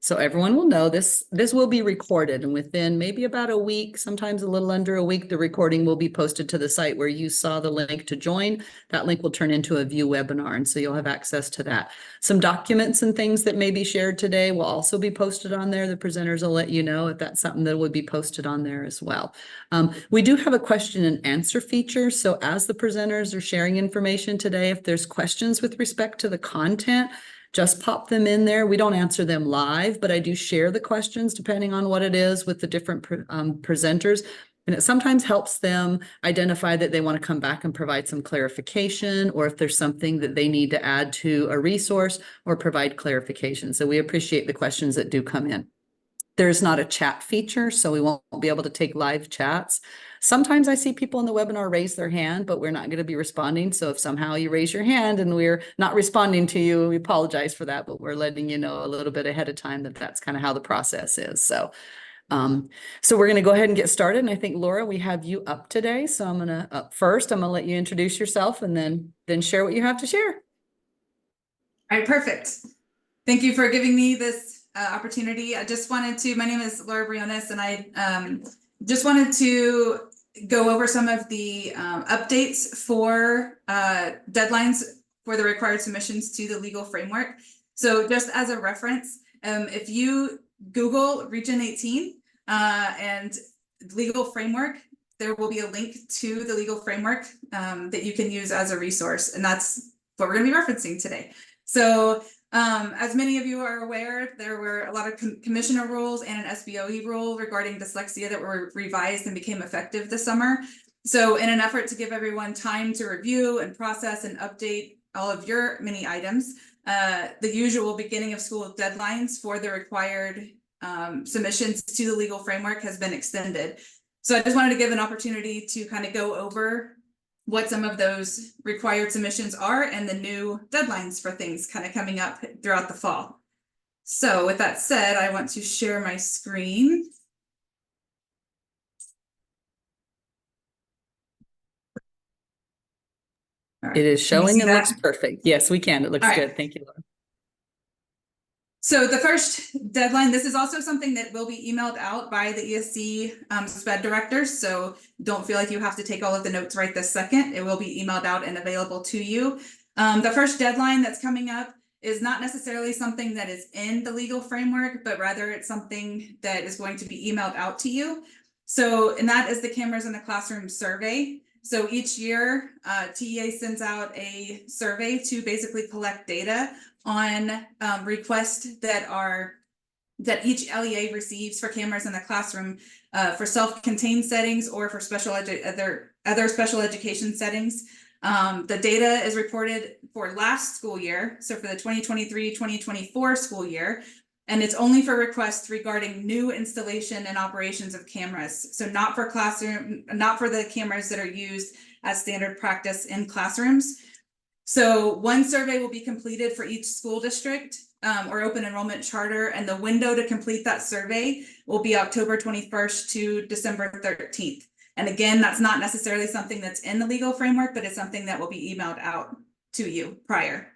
So everyone will know this will be recorded, and within maybe about a week, sometimes a little under a week, the recording will be posted to the site where you saw the link to join. That link will turn into a view webinar, and so you'll have access to that. Some documents and things that may be shared today will also be posted on there. The presenters will let you know if that's something that would be posted on there as well. We do have a question and answer feature. So as the presenters are sharing information today, if there's questions with respect to the content, just pop them in there. We don't answer them live, but I do share the questions depending on what it is with the different presenters. And it sometimes helps them identify that they want to come back and provide some clarification, or if there's something that they need to add to a resource or provide clarification. So we appreciate the questions that do come in. There's not a chat feature, so we won't be able to take live chats. Sometimes I see people in the webinar raise their hand, but we're not going to be responding. So if somehow you raise your hand and we're not responding to you, we apologize for that, but we're letting you know a little bit ahead of time that that's kind of how the process is. So we're going to go ahead and get started. And I think, Laura, we have you up today. So I'm going to I'm going to let you introduce yourself and then share what you have to share. All right, perfect. Thank you for giving me this opportunity. I just wanted to, my name is Laura Briones, and I just wanted to go over some of the updates for deadlines for the required submissions to the legal framework. So just as a reference, if you Google Region 18 and legal framework, there will be a link to the legal framework that you can use as a resource. And that's what we're going to be referencing today. So as many of you are aware, there were a lot of commissioner rules and an SBOE rule regarding dyslexia that were revised and became effective this summer. So in an effort to give everyone time to review and process and update all of your mini items, the usual beginning of school deadlines for the required submissions to the legal framework has been extended. So I just wanted to give an opportunity to kind of go over what some of those required submissions are and the new deadlines for things kind of coming up throughout the fall. So with that said, I want to share my screen. Right. It is showing and looks perfect. Yes, we can. It looks good. Right. Thank you, Laura. So the first deadline, this is also something that will be emailed out by the ESC SPED directors. So don't feel like you have to take all of the notes right this second. It will be emailed out and available to you. The first deadline that's coming up is not necessarily something that is in the legal framework, but rather it's something that is going to be emailed out to you. So, and that is the Cameras in the Classroom survey. So each year, TEA sends out a survey to basically collect data on requests that each LEA receives for cameras in the classroom for self-contained settings or for other special education settings. The data is reported for last school year, so for the 2023-2024 school year, and it's only for requests regarding new installation and operations of cameras. So not for the cameras that are used as standard practice in classrooms. So one survey will be completed for each school district or open enrollment charter, and the window to complete that survey will be October 21st to December 13th. And again, that's not necessarily something that's in the legal framework, but it's something that will be emailed out to you prior.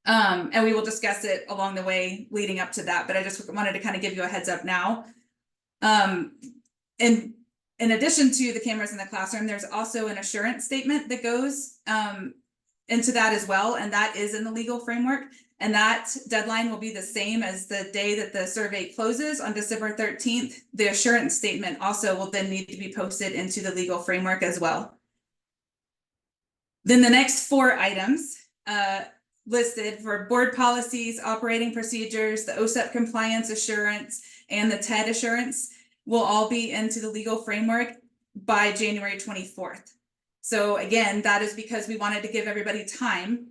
And we will discuss it along the way leading up to that, but I just wanted to kind of give you a heads up now. And in addition to the cameras in the classroom, there's also an assurance statement that goes into that as well, and that is in the legal framework, and that deadline will be the same as the day that the survey closes on December 13th. The assurance statement also will then need to be posted into the legal framework as well. Then the next 4 items listed for board policies, operating procedures, the OSEP compliance assurance, and the TED assurance will all be into the legal framework by January 24th. So again, that is because we wanted to give everybody time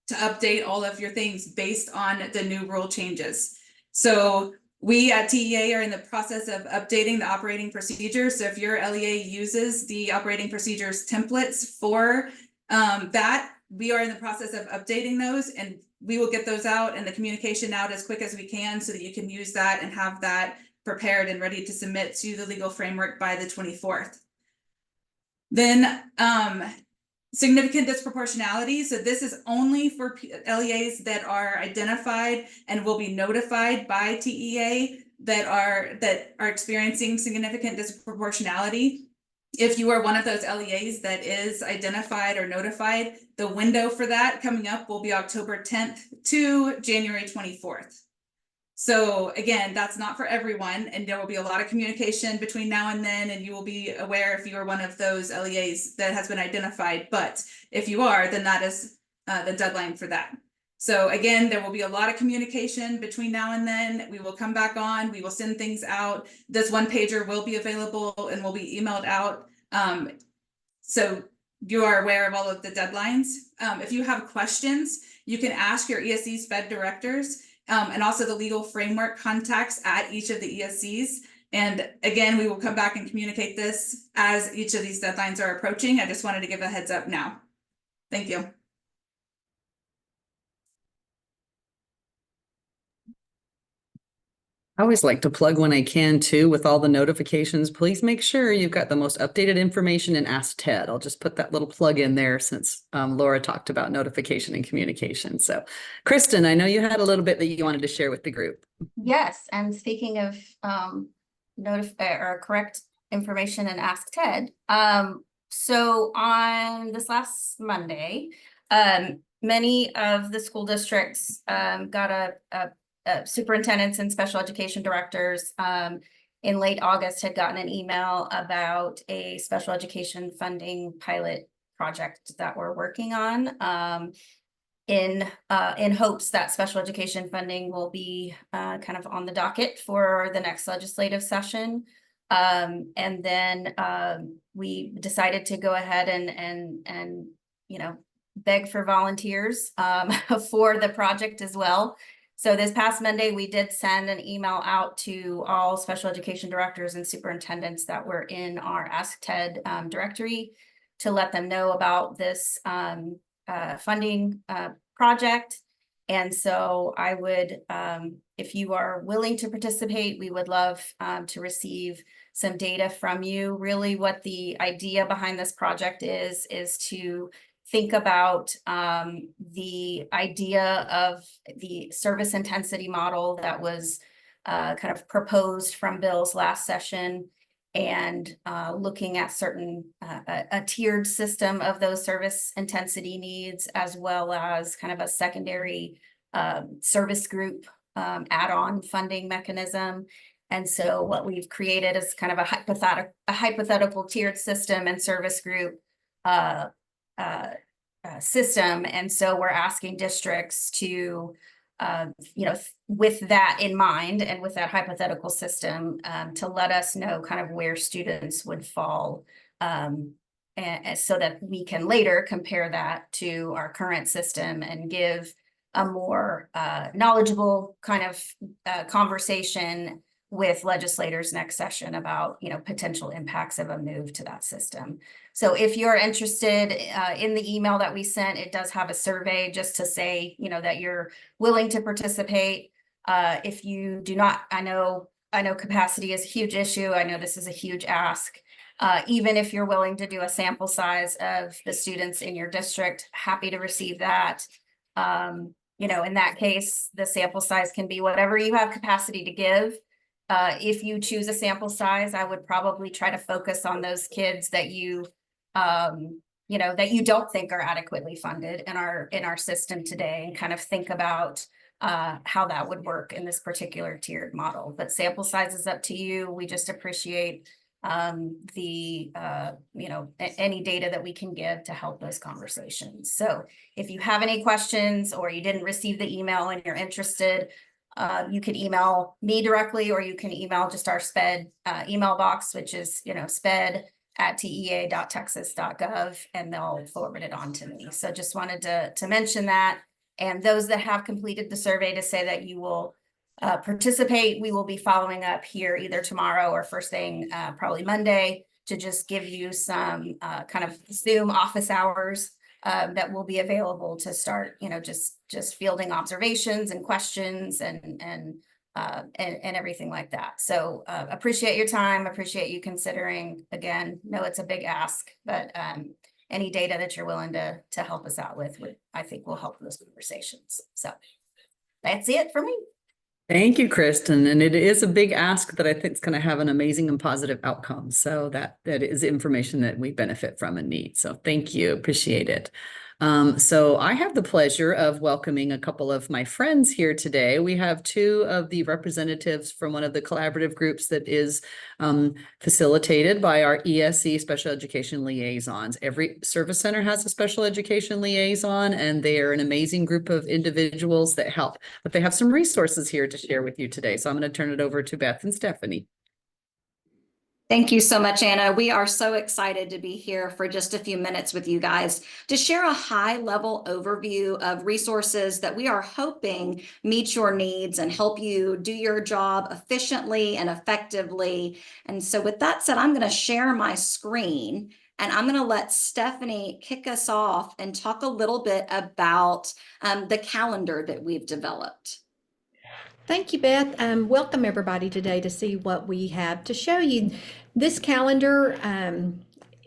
to update all of your things based on the new rule changes. So we at TEA are in the process of updating the operating procedures. So if your LEA uses the operating procedures templates for that, we are in the process of updating those, and we will get those out and the communication out as quick as we can so that you can use that and have that prepared and ready to submit to the legal framework by the 24th. Then significant disproportionality. So this is only for LEAs that are identified and will be notified by TEA that are experiencing significant disproportionality. If you are one of those LEAs that is identified or notified, the window for that coming up will be October 10th to January 24th. So again, that's not for everyone, and there will be a lot of communication between now and then, and you will be aware if you are one of those LEAs that has been identified. But if you are, then that is the deadline for that. So again, there will be a lot of communication between now and then. We will come back on, we will send things out. This one pager will be available and will be emailed out. So you are aware of all of the deadlines. If you have questions, you can ask your ESC SPED directors. And also the legal framework contacts at each of the ESCs. And again, we will come back and communicate this as each of these deadlines are approaching. I just wanted to give a heads up now. Thank you. I always like to plug when I can too, with all the notifications. Please make sure you've got the most updated information in Ask Ted. I'll just put that little plug in there since Laura talked about notification and communication. So Kristen, I know you had a little bit that you wanted to share with the group. Yes, and speaking of correct information in Ask Ted, so on this last Monday, many of the school districts got superintendents and special education directors in late August had gotten an email about a special education funding pilot project that we're working on. In hopes that special education funding will be kind of on the docket for the next legislative session. And then we decided to go ahead and beg for volunteers for the project as well. So this past Monday, we did send an email out to all special education directors and superintendents that were in our Ask Ted directory to let them know about this funding project. And so I would, if you are willing to participate, we would love to receive some data from you. Really what the idea behind this project is to think about the idea of the service intensity model that was kind of proposed from Bill's last session, and looking at certain a tiered system of those service intensity needs, as well as kind of a secondary service group add-on funding mechanism. And so what we've created is kind of a hypothetical tiered system and service group system. And so we're asking districts to with that in mind and with that hypothetical system, to let us know kind of where students would fall, and so that we can later compare that to our current system and give a more knowledgeable kind of conversation with legislators next session about potential impacts of a move to that system. So if you're interested, in the email that we sent, it does have a survey just to say that you're willing to participate. If you do not, I know capacity is a huge issue. I know this is a huge ask. Even if you're willing to do a sample size of the students in your district, happy to receive that. In that case, the sample size can be whatever you have capacity to give. If you choose a sample size, I would probably try to focus on those kids that you don't think are adequately funded in our system today, and kind of think about how that would work in this particular tiered model. But sample size is up to you. We just appreciate any data that we can give to help those conversations. So if you have any questions or you didn't receive the email and you're interested, you can email me directly, or you can email just our SPED email box, which is sped@tea.texas.gov, and they'll forward it on to me. So just wanted to mention that. And those that have completed the survey, to say that you will participate. We will be following up here either tomorrow or first thing probably Monday, to just give you some kind of Zoom office hours that will be available to start, just fielding observations and questions and everything like that. So appreciate your time. Appreciate you considering. Again, know it's a big ask, but any data that you're willing to help us out with, I think will help those conversations. So that's it for me. Thank you, Kristen. And it is a big ask that I think is going to have an amazing and positive outcome. So that is information that we benefit from and need. So thank you. Appreciate it. So I have the pleasure of welcoming a couple of my friends here today. We have two of the representatives from one of the collaborative groups that is facilitated by our ESC special education liaisons. Every service center has a special education liaison, and they are an amazing group of individuals that help. But they have some resources here to share with you today. So I'm going to turn it over to Beth and Stephanie. Thank you so much, Anna. We are so excited to be here for just a few minutes with you guys to share a high-level overview of resources that we are hoping meet your needs and help you do your job efficiently and effectively. And so with that said, I'm going to share my screen and I'm going to let Stephanie kick us off and talk a little bit about the calendar that we've developed. Thank you, Beth. Welcome everybody today to see what we have to show you. This calendar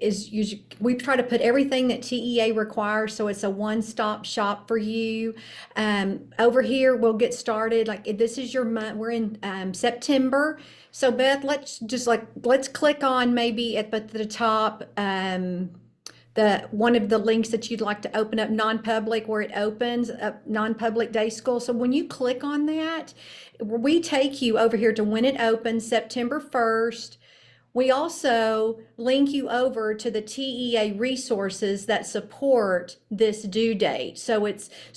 is usually, we try to put everything that TEA requires, so it's a one-stop shop for you. Over here, we'll get started. Like this is your month. We're in September. So Beth, let's click on maybe at the top. One of the links that you'd like to open up non-public, where it opens up non-public day school. So when you click on that, we take you over here to when it opens, September 1st. We also link you over to the TEA resources that support this due date. So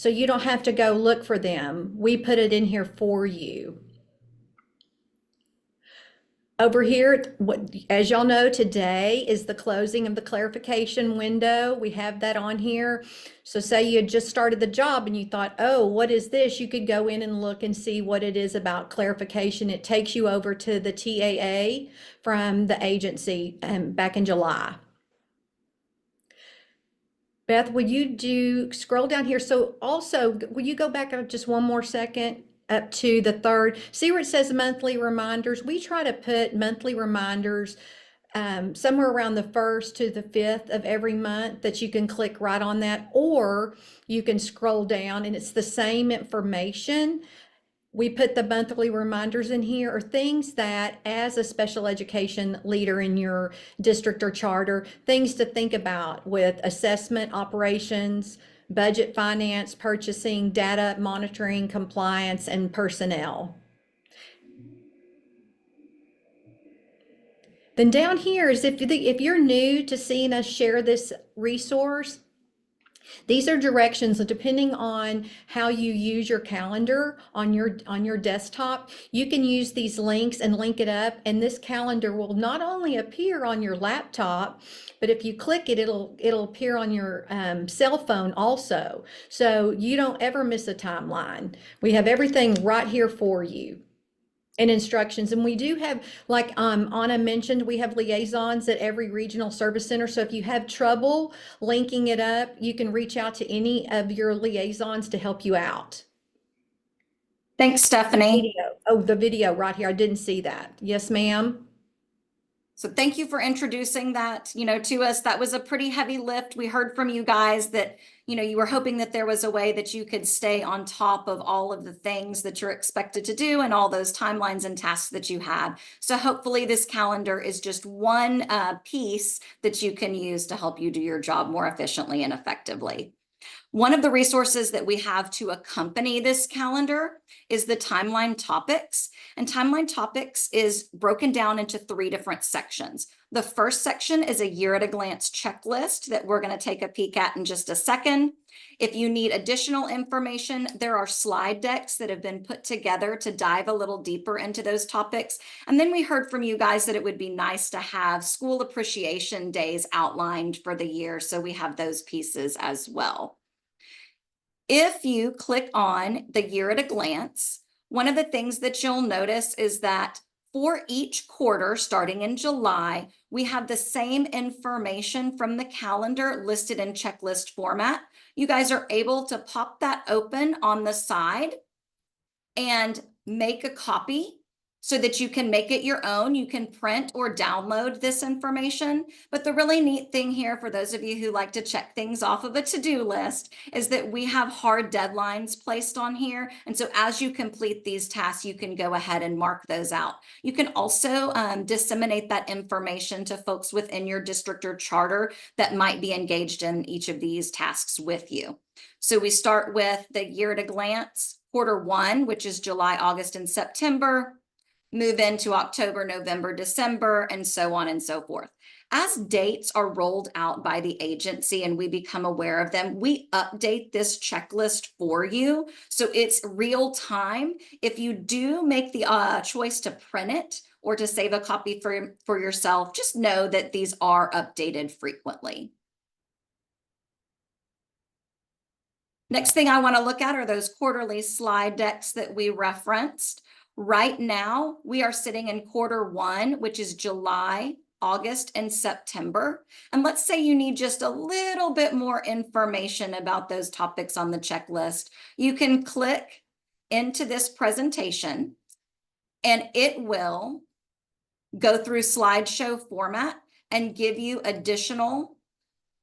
you don't have to go look for them. We put it in here for you. Over here, as y'all know, today is the closing of the clarification window. We have that on here. So say you had just started the job and you thought, oh, what is this? You could go in and look and see what it is about clarification. It takes you over to the TAA from the agency back in July. Beth, would you scroll down here? So also, will you go back up just one more second? Up to the 3rd. See where it says monthly reminders? We try to put monthly reminders somewhere around the 1st to the 5th of every month, that you can click right on that, or you can scroll down and it's the same information. We put the monthly reminders in here, or things that as a special education leader in your district or charter, things to think about with assessment, operations, budget, finance, purchasing, data monitoring, compliance, and personnel. Then down here is if you're new to seeing us share this resource, these are directions depending on how you use your calendar on your desktop. You can use these links and link it up, and this calendar will not only appear on your laptop, but if you click it, it'll appear on your cell phone also. So you don't ever miss a timeline. We have everything right here for you. And instructions. And we do have, like Anna mentioned, we have liaisons at every regional service center. So if you have trouble linking it up, you can reach out to any of your liaisons to help you out. Thanks, Stephanie. The video right here. I didn't see that. Yes, ma'am. So thank you for introducing that, to us. That was a pretty heavy lift. We heard from you guys that, you were hoping that there was a way that you could stay on top of all of the things that you're expected to do and all those timelines and tasks that you have. So hopefully this calendar is just one piece that you can use to help you do your job more efficiently and effectively. One of the resources that we have to accompany this calendar is the timeline topics. And timeline topics is broken down into 3 different sections. The first section is a year at a glance checklist that we're going to take a peek at in just a second. If you need additional information, there are slide decks that have been put together to dive a little deeper into those topics. And then we heard from you guys that it would be nice to have school appreciation days outlined for the year. So we have those pieces as well. If you click on the year at a glance, one of the things that you'll notice is that for each quarter, starting in July, we have the same information from the calendar listed in checklist format. You guys are able to pop that open on the side and make a copy so that you can make it your own. You can print or download this information. But the really neat thing here, for those of you who like to check things off of a to-do list, is that we have hard deadlines placed on here. And so as you complete these tasks, you can go ahead and mark those out. You can also disseminate that information to folks within your district or charter that might be engaged in each of these tasks with you. So we start with the year at a glance, Q1, which is July, August, and September. Move into October, November, December, and so on and so forth. As dates are rolled out by the agency and we become aware of them, we update this checklist for you. So it's real time. If you do make the choice to print it or to save a copy for yourself, just know that these are updated frequently. Next thing I want to look at are those quarterly slide decks that we referenced. Right now, we are sitting in Q1, which is July, August, and September. And let's say you need just a little bit more information about those topics on the checklist. You can click into this presentation and it will go through slideshow format and give you additional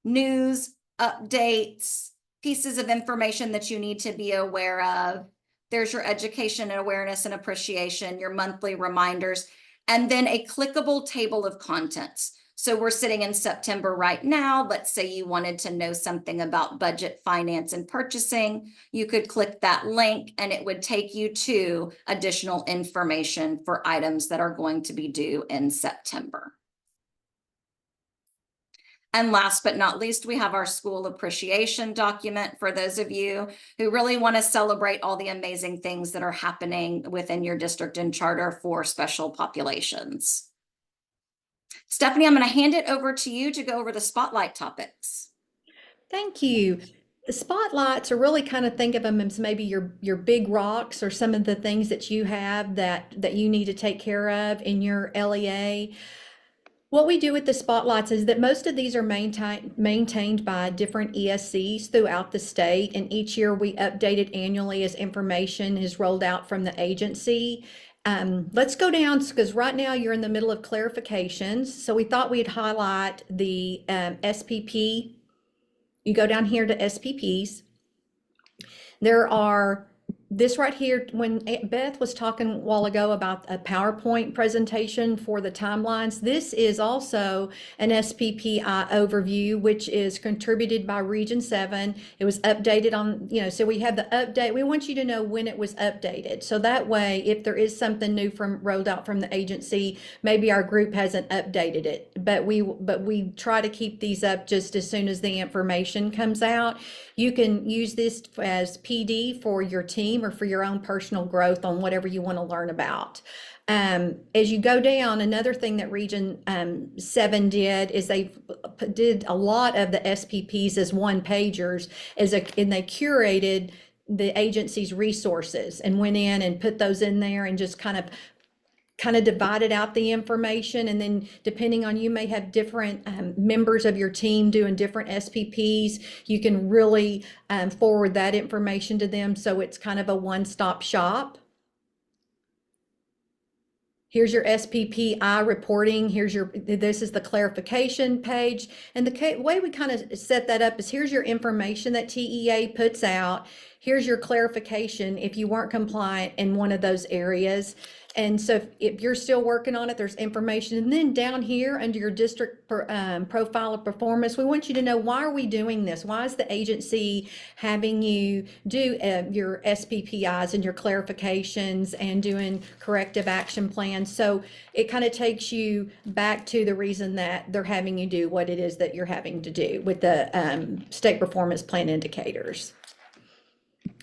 news, updates, pieces of information that you need to be aware of. There's your education and awareness and appreciation, your monthly reminders, and then a clickable table of contents. So we're sitting in September right now. Let's say you wanted to know something about budget, finance, and purchasing. You could click that link and it would take you to additional information for items that are going to be due in September. And last but not least, we have our school appreciation document for those of you who really want to celebrate all the amazing things that are happening within your district and charter for special populations. Stephanie, I'm going to hand it over to you to go over the spotlight topics. Thank you. The spotlights are really kind of think of them as maybe your big rocks or some of the things that you have that you need to take care of in your LEA. What we do with the spotlights is that most of these are maintained by different ESCs throughout the state, and each year we update it annually as information is rolled out from the agency. Let's go down, because right now you're in the middle of clarifications. So we thought we'd highlight the SPP. You go down here to SPPs. There are this right here, when Beth was talking a while ago about a PowerPoint presentation for the timelines, this is also an SPPI overview, which is contributed by Region 7. It was updated on, so we have the update. We want you to know when it was updated. So that way, if there is something new rolled out from the agency, maybe our group hasn't updated it, but we try to keep these up just as soon as the information comes out. You can use this as PD for your team or for your own personal growth on whatever you want to learn about. As you go down, another thing that Region 7 did is they did a lot of the SPPs as one-pagers, and they curated the agency's resources and went in and put those in there and just kind of divided out the information. And then depending on, you may have different members of your team doing different SPPs. You can really forward that information to them. So it's kind of a one-stop shop. Here's your SPPI reporting. This is the clarification page. And the way we kind of set that up is, here's your information that TEA puts out. Here's your clarification if you weren't compliant in one of those areas. And so if you're still working on it, there's information. And then down here under your district profile of performance, we want you to know, why are we doing this? Why is the agency having you do your SPPIs and your clarifications and doing corrective action plans? So it kind of takes you back to the reason that they're having you do what it is that you're having to do with the state performance plan indicators.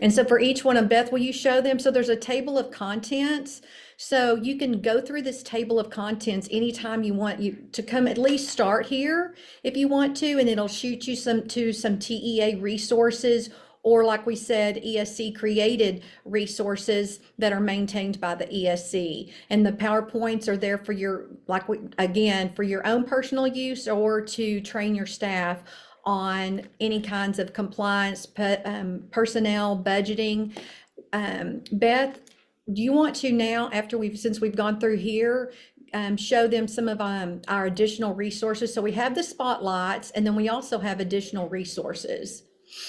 And so for each one of, Beth, will you show them? So there's a table of contents. So you can go through this table of contents anytime you want. You to come at least start here if you want to, and it'll shoot you to some TEA resources, or like we said, ESC created resources that are maintained by the ESC. And the PowerPoints are there for your, for your own personal use, or to train your staff on any kinds of compliance, personnel, budgeting. Beth, do you want to now, since we've gone through here, show them some of our additional resources? So we have the spotlights, and then we also have additional resources.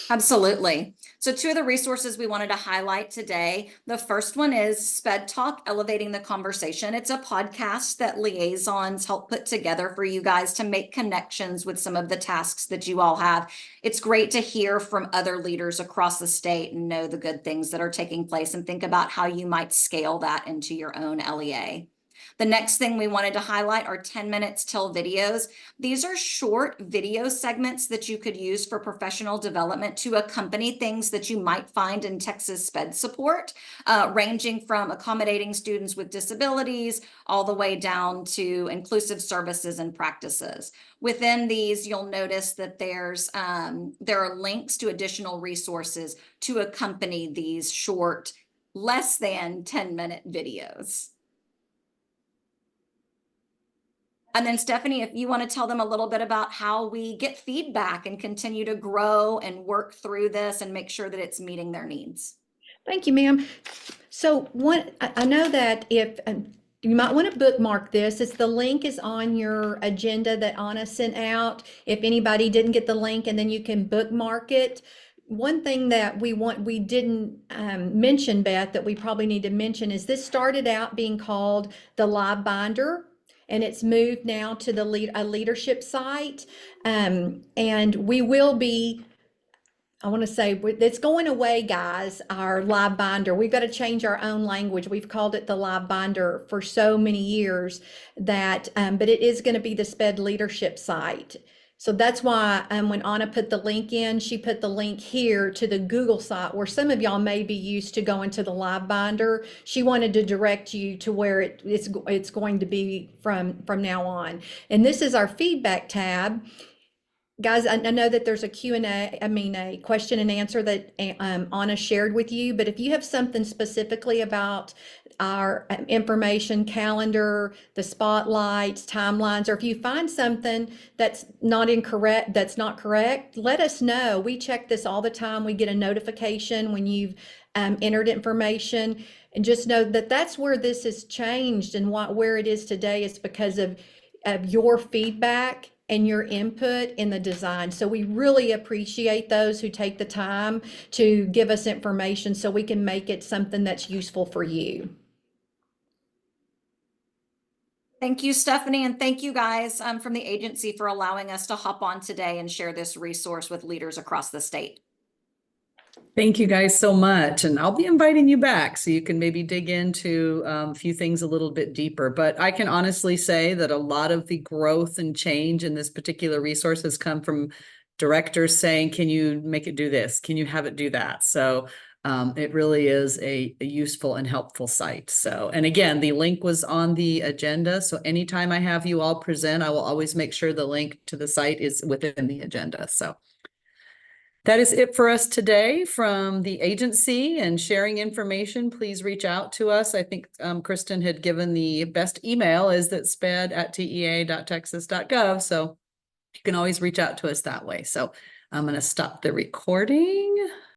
Absolutely. So two of the resources we wanted to highlight today. The first one is Sped Talk, Elevating the Conversation. It's a podcast that liaisons help put together for you guys to make connections with some of the tasks that you all have. It's great to hear from other leaders across the state and know the good things that are taking place and think about how you might scale that into your own LEA. The next thing we wanted to highlight are 10 minutes till videos. These are short video segments that you could use for professional development to accompany things that you might find in Texas Sped support, ranging from accommodating students with disabilities all the way down to inclusive services and practices. Within these, you'll notice that there are links to additional resources to accompany these short, less than 10-minute videos. And then Stephanie, if you want to tell them a little bit about how we get feedback and continue to grow and work through this and make sure that it's meeting their needs. Thank you, ma'am. So I know that if you might want to bookmark this, the link is on your agenda that Anna sent out. If anybody didn't get the link, and then you can bookmark it. One thing that we didn't mention, Beth, that we probably need to mention is this started out being called the Live Binder, and it's moved now to a leadership site. And we will be, I want to say it's going away, guys, our Live Binder. We've got to change our own language. We've called it the Live Binder for so many years that, but it is going to be the SPED leadership site. So that's why when Anna put the link in, she put the link here to the Google site where some of y'all may be used to going to the Live Binder. She wanted to direct you to where it's going to be from now on. And this is our feedback tab. Guys, I know that there's a a question and answer that Anna shared with you, but if you have something specifically about our information calendar, the spotlights, timelines, or if you find something that's not correct, let us know. We check this all the time. We get a notification when you've entered information, and just know that that's where this has changed, and where it is today is because of your feedback and your input in the design. So we really appreciate those who take the time to give us information so we can make it something that's useful for you. Thank you, Stephanie, and thank you guys from the agency for allowing us to hop on today and share this resource with leaders across the state. Thank you guys so much. And I'll be inviting you back so you can maybe dig into a few things a little bit deeper. But I can honestly say that a lot of the growth and change in this particular resource has come from directors saying, can you make it do this? Can you have it do that? So it really is a useful and helpful site. So, and again, the link was on the agenda. So anytime I have you all present, I will always make sure the link to the site is within the agenda. So that is it for us today from the agency and sharing information. Please reach out to us. I think Kristen had given the best email is that sped@tea.texas.gov. So you can always reach out to us that way. So I'm going to stop the recording.